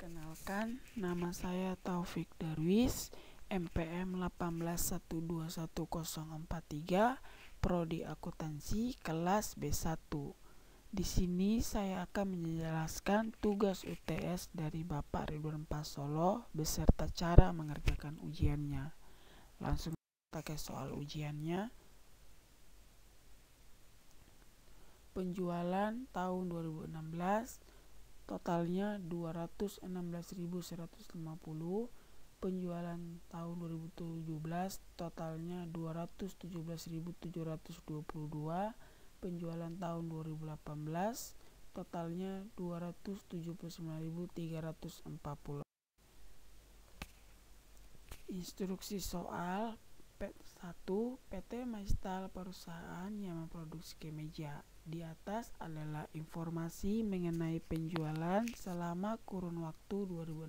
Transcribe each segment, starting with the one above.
Perkenalkan, nama saya Taufik Darwis, MPM 1812143, Prodi Akuntansi kelas B1. Di sini saya akan menjelaskan tugas UTS dari Bapak Ridwan Pasolo beserta cara mengerjakan ujiannya. Langsung kita ke soal ujiannya. Penjualan tahun 2016 totalnya 216.150. Penjualan tahun 2017 totalnya 217.722. Penjualan tahun 2018 totalnya 279.340. Instruksi soal 1. PT Maistal perusahaan yang memproduksi kemeja. Di atas adalah informasi mengenai penjualan selama kurun waktu 2016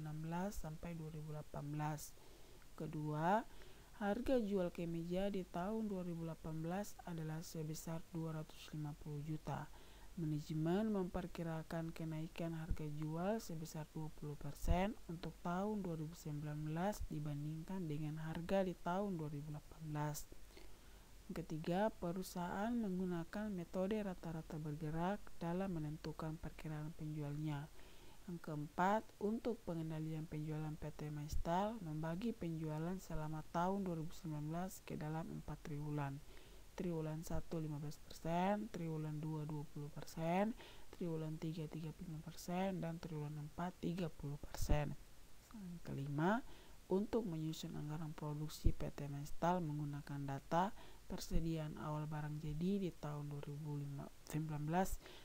sampai 2018. Kedua, harga jual kemeja di tahun 2018 adalah sebesar 250 juta. Manajemen memperkirakan kenaikan harga jual sebesar 20% untuk tahun 2019 dibandingkan dengan harga di tahun 2018. Ketiga, perusahaan menggunakan metode rata-rata bergerak dalam menentukan perkiraan penjualnya. Yang keempat, untuk pengendalian penjualan PT Maistal membagi penjualan selama tahun 2019 ke dalam 4 triwulan. Triwulan 1 15%, triwulan 2 20%, triwulan 3 35%, dan triwulan 4 30%. Kelima, untuk menyusun anggaran produksi PT Maistal menggunakan data persediaan awal barang jadi di tahun 2019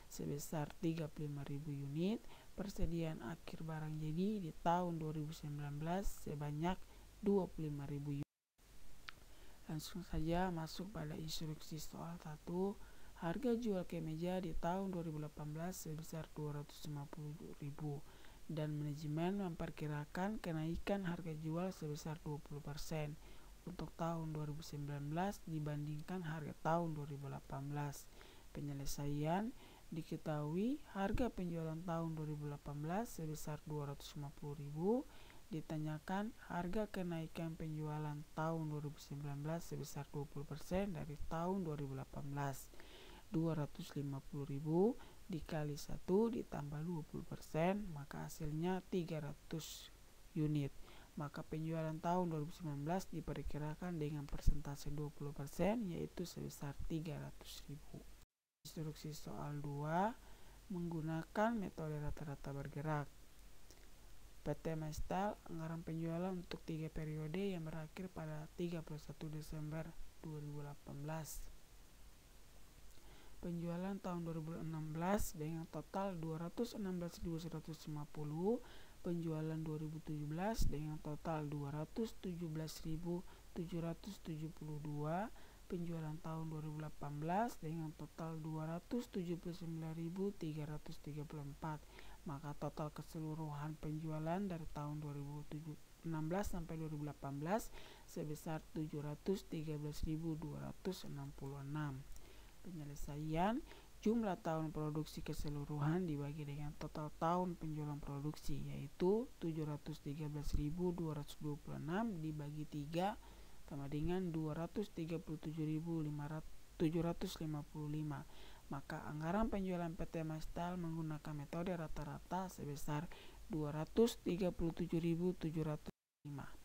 sebesar 35.000 unit, persediaan akhir barang jadi di tahun 2019 sebanyak 25.000 unit. Langsung saja masuk pada instruksi soal 1. Harga jual kemeja di tahun 2018 sebesar 250.000 dan manajemen memperkirakan kenaikan harga jual sebesar 20% untuk tahun 2019 dibandingkan harga tahun 2018. Penyelesaian, diketahui harga penjualan tahun 2018 sebesar 250.000, ditanyakan harga kenaikan penjualan tahun 2019 sebesar 20% dari tahun 2018. 250.000 dikali 1 ditambah 20%, maka hasilnya 300 unit. Maka penjualan tahun 2019 diperkirakan dengan persentase 20%, yaitu sebesar 300.000. Instruksi soal 2 menggunakan metode rata-rata bergerak. PT Maistal anggaran penjualan untuk 3 periode yang berakhir pada 31 Desember 2018. Penjualan tahun 2016 dengan total 216.150, penjualan 2017 dengan total 217.772, penjualan tahun 2018 dengan total 279.334. Maka total keseluruhan penjualan dari tahun 2016 sampai 2018 sebesar 713.266. Penyelesaian, jumlah tahun produksi keseluruhan dibagi dengan total tahun penjualan produksi, yaitu 713.226 dibagi 3 sama dengan 237.755. Maka anggaran penjualan PT Maistal menggunakan metode rata-rata sebesar 237.705.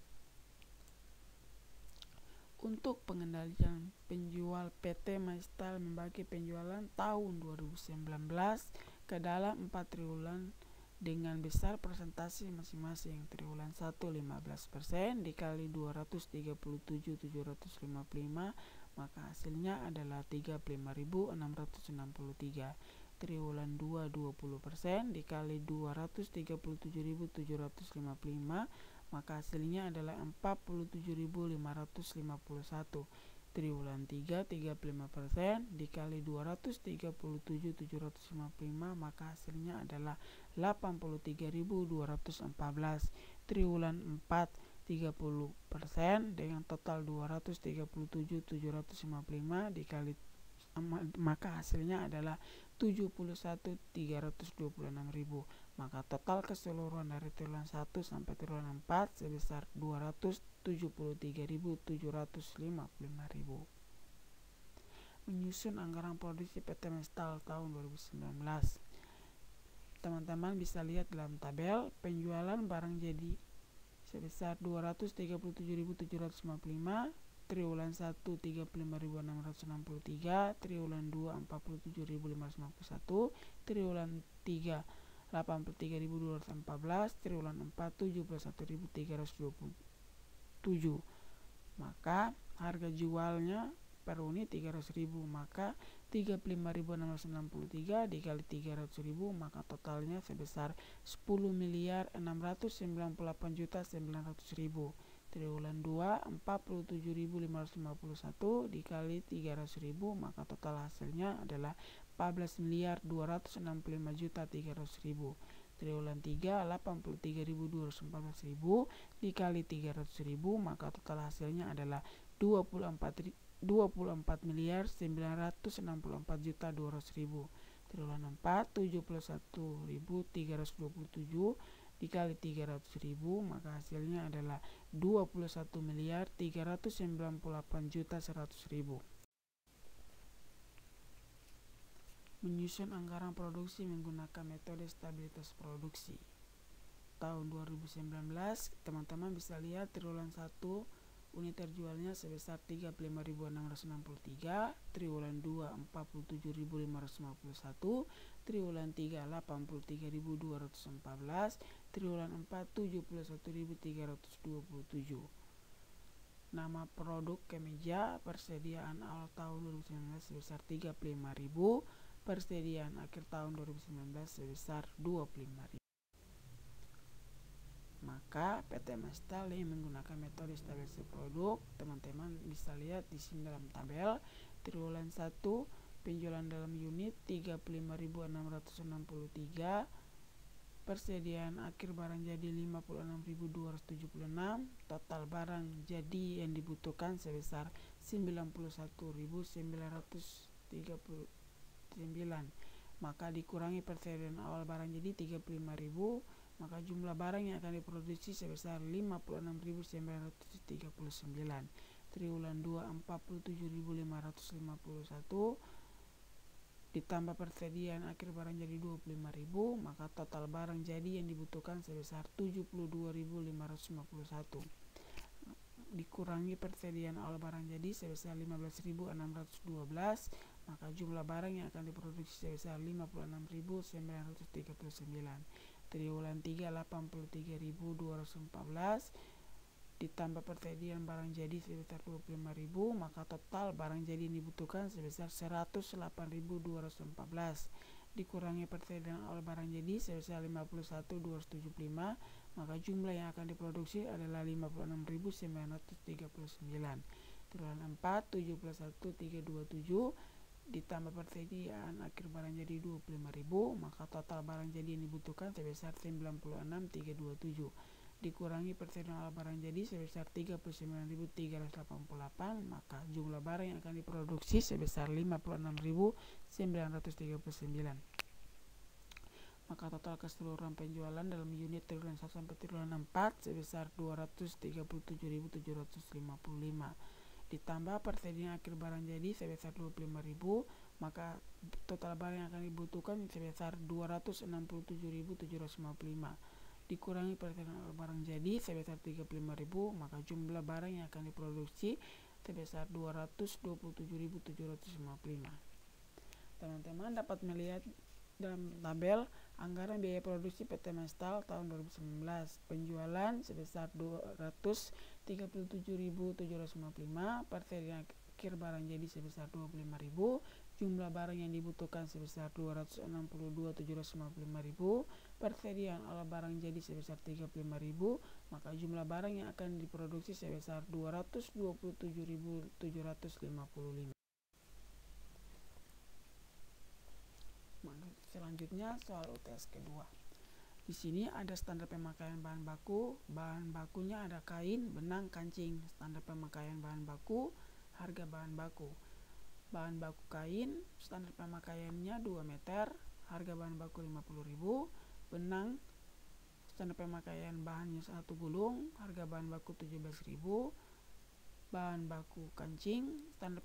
Untuk pengendalian penjual, PT Maistal membagi penjualan tahun 2019 ke dalam 4 triwulan dengan besar persentase masing-masing. Triwulan 1 15% dikali 237.755, maka hasilnya adalah 35.663. Triwulan 2 20% dikali 237.755, maka hasilnya adalah 47.551. Triwulan 3 35% dikali 237.755, maka hasilnya adalah 83.214. Triwulan 4 30% dengan total 237.755 dikali, maka hasilnya adalah 71.326.000. Maka total keseluruhan dari triwulan 1 sampai triwulan 4 sebesar 273.755.000. Menyusun anggaran produksi PT Mestal tahun 2019. Teman-teman bisa lihat dalam tabel penjualan barang jadi sebesar 237.755, triwulan 1 35.663, triwulan 2 47.551, triwulan 3 83.214, triwulan 4 71.327. Maka harga jualnya per unit 300.000, maka 35.663 dikali 300.000, maka totalnya sebesar 10.698.900.000. Triwulan 2 47.551 dikali 300.000, maka total hasilnya adalah 14.265.300.000. Triwulan 3 83.214.000 dikali 300.000, maka total hasilnya adalah 24.964.200.000. Triwulan 4 71.327 dikali 300.000, maka hasilnya adalah 21.398.100.000. Menyusun anggaran produksi menggunakan metode stabilitas produksi. Tahun 2019, teman-teman bisa lihat triwulan 1 unit terjualnya sebesar 35.663, triwulan 2 47.551, triwulan 3 83.214, triwulan 4 71.327. Nama produk kemeja persediaan awal tahun 2019 sebesar 35.000, persediaan akhir tahun 2019 sebesar 25.000. Maka PT Mestal yang menggunakan metode stabilisasi produk, teman-teman bisa lihat di sini dalam tabel. Triwulan 1 penjualan dalam unit 35.663, persediaan akhir barang jadi 56.276, total barang jadi yang dibutuhkan sebesar 91.939, maka dikurangi persediaan awal barang jadi 35.000, maka jumlah barang yang akan diproduksi sebesar 56.939. Triwulan 2 47.551 ditambah persediaan akhir barang jadi 25.000, maka total barang jadi yang dibutuhkan sebesar 72.551. Dikurangi persediaan awal barang jadi sebesar 15.612, maka jumlah barang yang akan diproduksi sebesar 56.939. Triwulan 3 83.214 ditambah persediaan barang jadi sebesar 25.000, maka total barang jadi yang dibutuhkan sebesar 108.214. Dikurangi persediaan awal barang jadi sebesar 51.275, maka jumlah yang akan diproduksi adalah 56.939. Triwulan 4 71.327 ditambah persediaan akhir barang jadi 25.000, maka total barang jadi yang dibutuhkan sebesar 96.327. Dikurangi persediaan awal barang jadi sebesar 39.388, maka jumlah barang yang akan diproduksi sebesar 56.939. Maka total keseluruhan penjualan dalam unit triwulan 1 sampai triwulan 4 sebesar 237.755. Ditambah persediaan akhir barang jadi sebesar 25.000, maka total barang yang akan dibutuhkan sebesar 267.755. Dikurangi persediaan awal barang jadi sebesar 35.000, maka jumlah barang yang akan diproduksi sebesar 227.755. Teman-teman dapat melihat dalam tabel anggaran biaya produksi PT Mestal tahun 2019. Penjualan sebesar 237.755, persediaan akhir barang jadi sebesar 25.000, jumlah barang yang dibutuhkan sebesar 262.755.000, persediaan awal barang jadi sebesar 35.000, maka jumlah barang yang akan diproduksi sebesar 227.755. Selanjutnya soal UTS kedua. Di sini ada standar pemakaian bahan baku. Bahan bakunya ada kain, benang, kancing. Standar pemakaian bahan baku, harga bahan baku. Bahan baku kain, standar pemakaiannya 2 meter, harga bahan baku 50.000. Benang, standar pemakaian bahannya 1 gulung, harga bahan baku 17.000. Bahan baku kancing, standar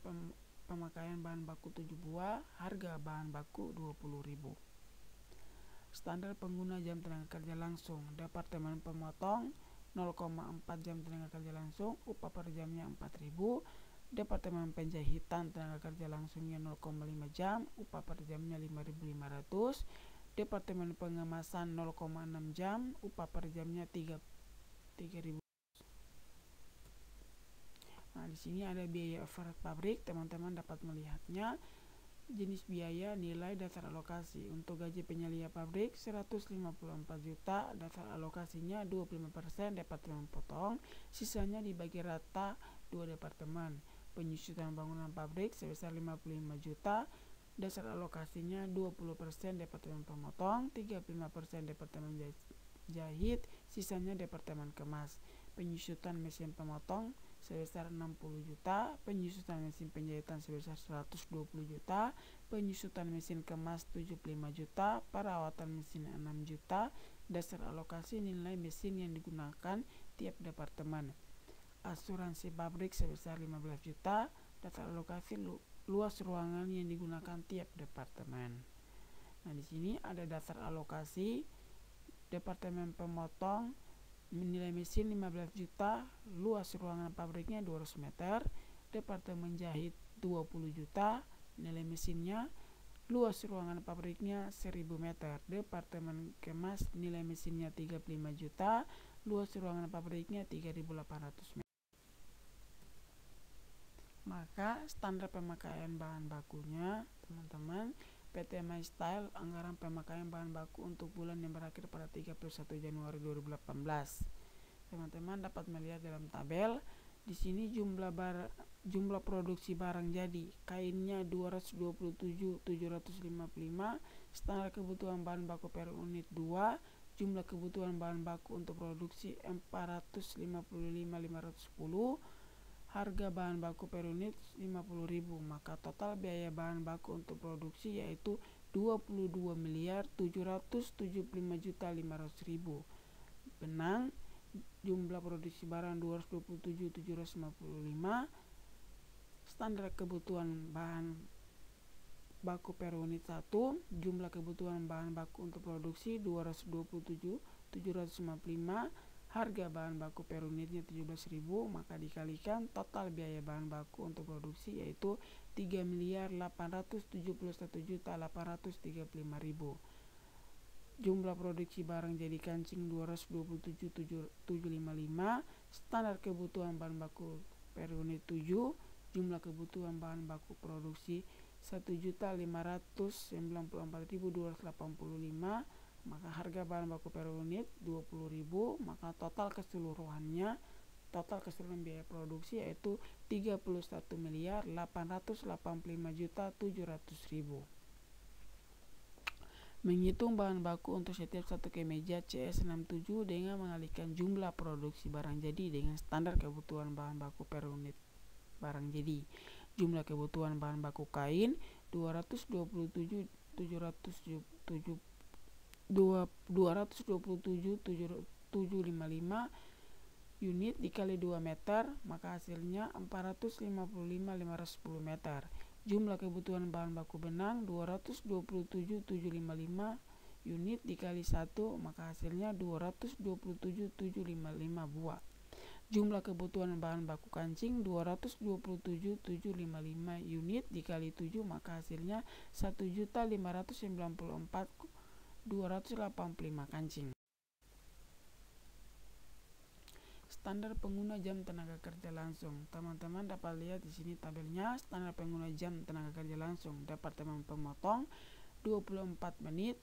pemakaian bahan baku 7 buah, harga bahan baku 20.000. Standar pengguna jam tenaga kerja langsung, Departemen Pemotong 0,4 jam tenaga kerja langsung, upah per jamnya 4.000. Departemen Penjahitan tenaga kerja langsungnya 0,5 jam, upah per jamnya 5.500. Departemen Pengemasan 0,6 jam, upah per jamnya 3.000. Nah, di sini ada biaya overhead pabrik, teman-teman dapat melihatnya. Jenis biaya nilai dasar alokasi. Untuk gaji penyelia pabrik 154 juta, dasar alokasinya 25% Departemen Potong, sisanya dibagi rata 2 departemen. Penyusutan bangunan pabrik sebesar 55 juta, dasar alokasinya 20% Departemen Pemotong, 35% Departemen Jahit, sisanya Departemen Kemas. Penyusutan mesin pemotong sebesar 60 juta, penyusutan mesin penjahitan sebesar 120 juta, penyusutan mesin kemas 75 juta, perawatan mesin 6 juta, dasar alokasi nilai mesin yang digunakan tiap departemen. Asuransi pabrik sebesar 15 juta, dasar alokasi luas ruangan yang digunakan tiap departemen. Nah, di sini ada dasar alokasi. Departemen Pemotong nilai mesin 15 juta, luas ruangan pabriknya 200 meter. Departemen Jahit 20 juta, nilai mesinnya, luas ruangan pabriknya 1000 meter. Departemen Kemas nilai mesinnya 35 juta, luas ruangan pabriknya 3.800 meter. Maka standar pemakaian bahan bakunya, teman-teman, PT MyStyle anggaran pemakaian bahan baku untuk bulan yang berakhir pada 31 Januari 2018. Teman-teman dapat melihat dalam tabel. Di sini jumlah produksi barang jadi, kainnya 227.755, standar kebutuhan bahan baku per unit 2, jumlah kebutuhan bahan baku untuk produksi 455.510, harga bahan baku per unit 50.000, maka total biaya bahan baku untuk produksi yaitu 22.775.500.000. Benang, jumlah produksi barang 227.755, standar kebutuhan bahan baku per unit 1, jumlah kebutuhan bahan baku untuk produksi 227.755, harga bahan baku per unitnya 17.000, maka dikalikan total biaya bahan baku untuk produksi yaitu 3.871.835.000. Jumlah produksi barang jadi kancing 227.755, standar kebutuhan bahan baku per unit 7, jumlah kebutuhan bahan baku produksi 1.594.285, maka harga bahan baku per unit 20.000, maka total keseluruhan biaya produksi yaitu 31.885.700.000. Menghitung bahan baku untuk setiap satu kemeja CS67 dengan mengalihkan jumlah produksi barang jadi dengan standar kebutuhan bahan baku per unit barang jadi. Jumlah kebutuhan bahan baku kain 227.755 unit dikali 2 meter, maka hasilnya 455.510 meter. Jumlah kebutuhan bahan baku benang 227.755 unit dikali 1, maka hasilnya 227.755 buah. Jumlah kebutuhan bahan baku kancing 227.755 unit dikali 7, maka hasilnya 1.594.285 kancing. Standar pengguna jam tenaga kerja langsung. Teman-teman dapat lihat di sini tabelnya. Standar pengguna jam tenaga kerja langsung Departemen Pemotong 24 menit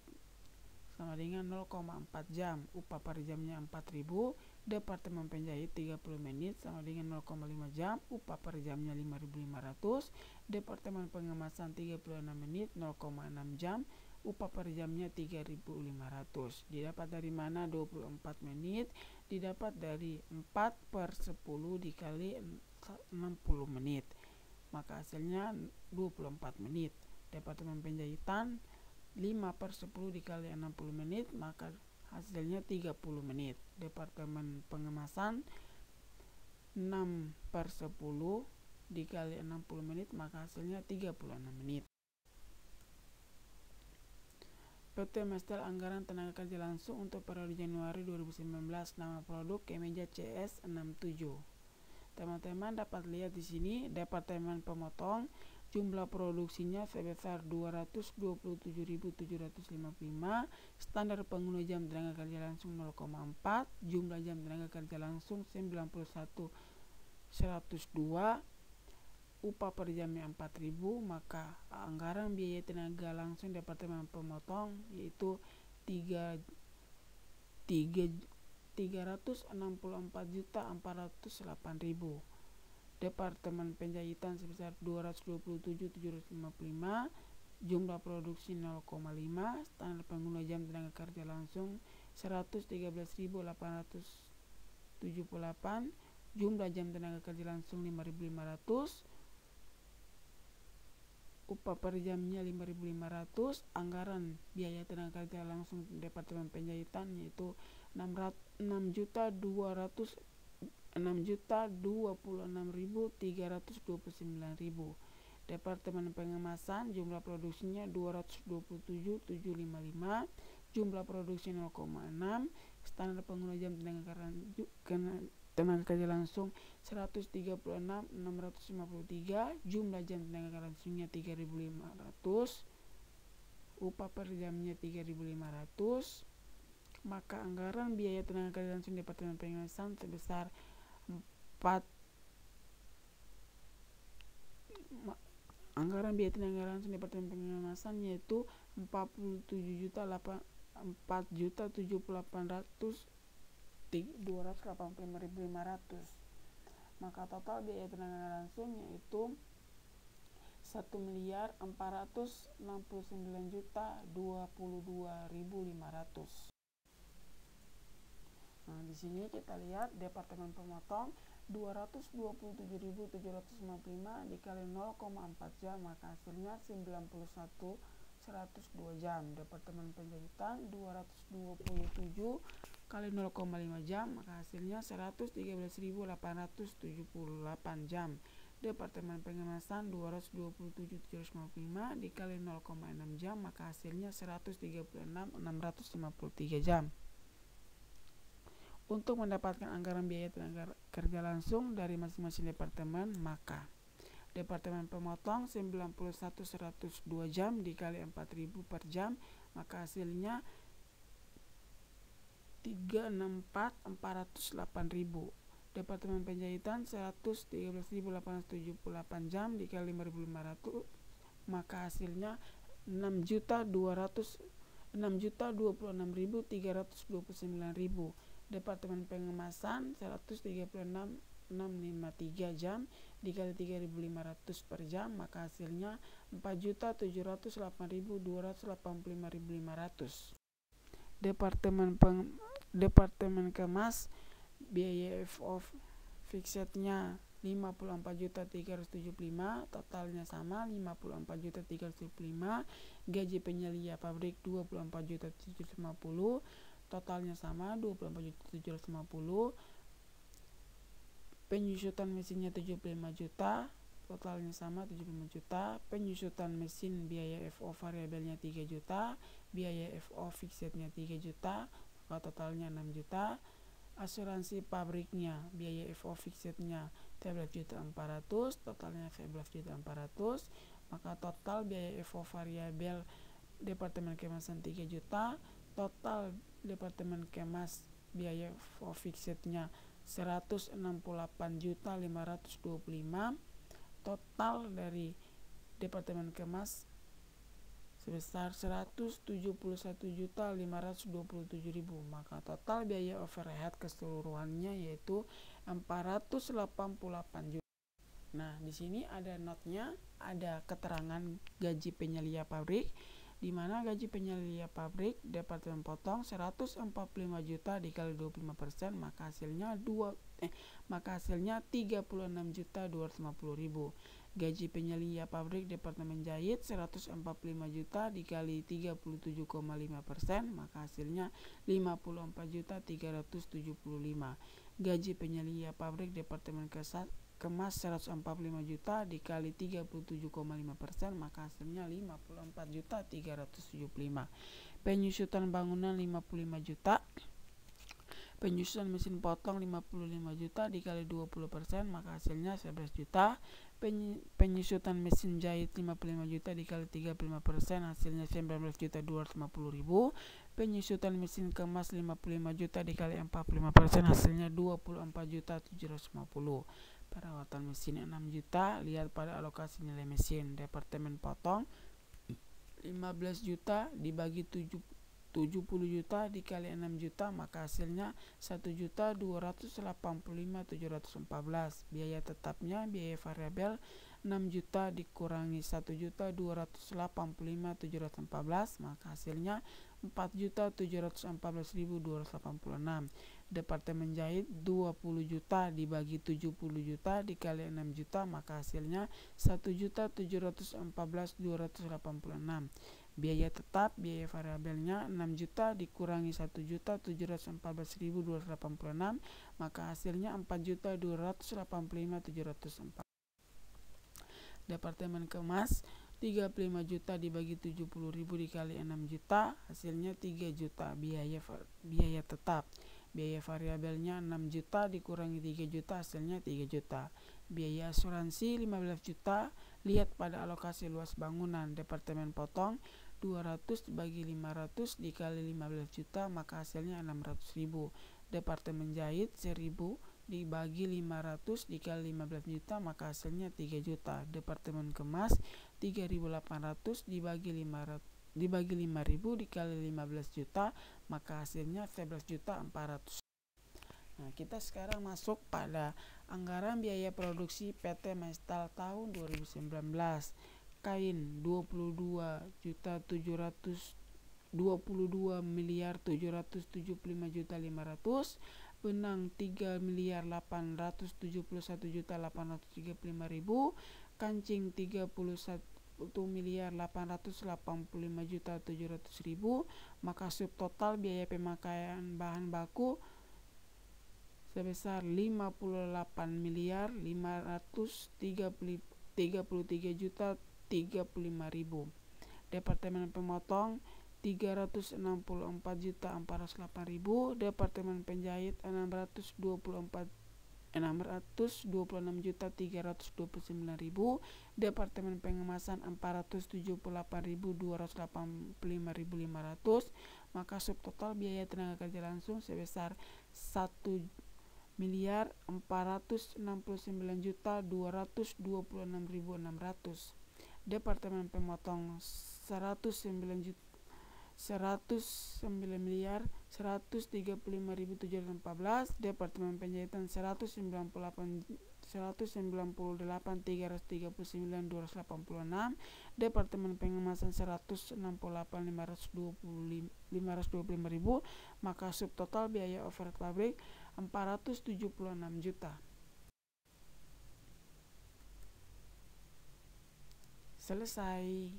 sama dengan 0,4 jam, upah per jamnya 4.000. Departemen Penjahit 30 menit sama dengan 0,5 jam, upah per jamnya 5.500. Departemen Pengemasan 36 menit 0,6 jam, upah per jamnya 3.500. Didapat dari mana 24 menit? Didapat dari 4/10 dikali 60 menit. maka hasilnya 24 menit. Departemen penjahitan 5/10 dikali 60 menit, maka hasilnya 30 menit. Departemen pengemasan 6/10 dikali 60 menit, maka hasilnya 36 menit. PT Mestel anggaran tenaga kerja langsung untuk periode Januari 2019, nama produk kemeja CS67. Teman-teman dapat lihat di sini departemen pemotong jumlah produksinya sebesar 227.755, standar pengguna jam tenaga kerja langsung 0,4, jumlah jam tenaga kerja langsung 91.102, upah per jamnya 4.000, maka anggaran biaya tenaga langsung departemen pemotong yaitu 364.408.000. Departemen penjahitan sebesar 227.755, jumlah produksi 0,5, standar pengguna jam tenaga kerja langsung 113.878, jumlah jam tenaga kerja langsung 5.500, upah per jamnya 5.500. Anggaran biaya tenaga kerja langsung departemen penjahitan yaitu 6.026.329.000. Departemen pengemasan jumlah produksinya 227.755, jumlah produksi 0,6, standar pengguna jam tenaga kerja langsung 136.653, jumlah jam tenaga kerja langsungnya 3.500, upah per jamnya 3.500, maka anggaran biaya tenaga kerja langsung departemen pengemasan sebesar anggaran biaya tenaga langsung departemen pengemasan yaitu 4.078.285.500, maka total biaya tenaga langsung yaitu 1.469.022.500. Nah, di sini kita lihat departemen pemotong 227.755 dikali 0,4 jam, maka hasilnya 91.102 jam. Departemen penjahitan 227 kali 0,5 jam, maka hasilnya 113.878 jam. Departemen pengemasan 227.755 dikali 0,6 jam, maka hasilnya 136.653 jam. Untuk mendapatkan anggaran biaya tenaga kerja langsung dari masing-masing departemen, maka departemen pemotong 91.102 jam dikali 4.000 per jam, maka hasilnya 364.408.000. Departemen penjahitan 113.878 jam dikali 5.500, maka hasilnya 6.026.329.000. Departemen pengemasan 136.653 jam dikali 3.500 per jam, maka hasilnya 4.708.285.500. Departemen kemas biaya FO fixednya 54.375, totalnya sama 54.375. Gaji penyelia pabrik 24.750, totalnya sama 24.750. Penyusutan mesinnya 75 juta, totalnya sama 75 juta. Penyusutan mesin biaya FO variabelnya 3 juta, biaya FO fixednya 3 juta, maka totalnya 6 juta. Asuransi pabriknya biaya FO fixednya 13.400.000, totalnya 14.400.000, maka total biaya FO variabel departemen kemasan 3 juta. Total departemen kemas biaya FO fixednya 168.525. Total dari departemen kemas sebesar 171.527.000, maka total biaya overhead keseluruhannya yaitu 488 juta. Nah, di sini ada notnya, ada keterangan gaji penyelia pabrik, di mana gaji penyelia pabrik departemen potong 145 juta dikali 25%, maka hasilnya 36.250.000. Gaji penyelia pabrik Departemen Jahit 145 juta dikali 37,5%, maka hasilnya 54.375. Gaji penyelia pabrik Departemen Kemas 145 juta dikali 37,5%, maka hasilnya 54.375. Penyusutan bangunan 55 juta. Penyusutan mesin potong 55 juta dikali 20%, maka hasilnya 11 juta. Penyusutan mesin jahit 55 juta dikali 35%, hasilnya 19.250.000. Penyusutan mesin kemas 55 juta dikali 45%, hasilnya 24.750. Perawatan mesin 6 juta. Lihat pada alokasi nilai mesin. Departemen potong 15 juta dibagi 70 juta dikali 6 juta, maka hasilnya 1.285.714. Biaya tetapnya, biaya variabel 6 juta dikurangi 1.285.714, maka hasilnya 4.714.286. Departemen Jahit 20 juta dibagi 70 juta dikali 6 juta, maka hasilnya 1.714.286. Biaya tetap, biaya variabelnya 6 juta dikurangi 1.714.286, maka hasilnya 4.285.704. Departemen Kemas 35 juta dibagi 70.000 dikali 6 juta, hasilnya 3 juta. Biaya tetap, biaya variabelnya 6 juta dikurangi 3 juta, hasilnya 3 juta. Biaya asuransi 15 juta. Lihat pada alokasi luas bangunan. Departemen potong 200 dibagi 500 dikali 15 juta, maka hasilnya 600.000. Departemen Jahit 1.000 dibagi 500 dikali 15 juta, maka hasilnya 3 juta. Departemen Kemas 3.800 dibagi 500 dibagi 5.000 dikali 15 juta, maka hasilnya 11.400.000. Nah, kita sekarang masuk pada anggaran biaya produksi PT Maistal tahun 2019. Kain 22.775.500, benang 3.871.835.000, kancing 31.885.700.000, maka subtotal biaya pemakaian bahan baku sebesar 58.533.035.000. Departemen Pemotong 364.408.000. Departemen Penjahit 626.329.000. Departemen Pengemasan 478.285.500, maka subtotal biaya tenaga kerja langsung sebesar 1.469.226.600. Departemen Pemotong 109.135.714. Departemen Penjahitan 198.339.286. Departemen Pengemasan 168.525.000, maka subtotal biaya overhead pabrik 476 juta. Selesai.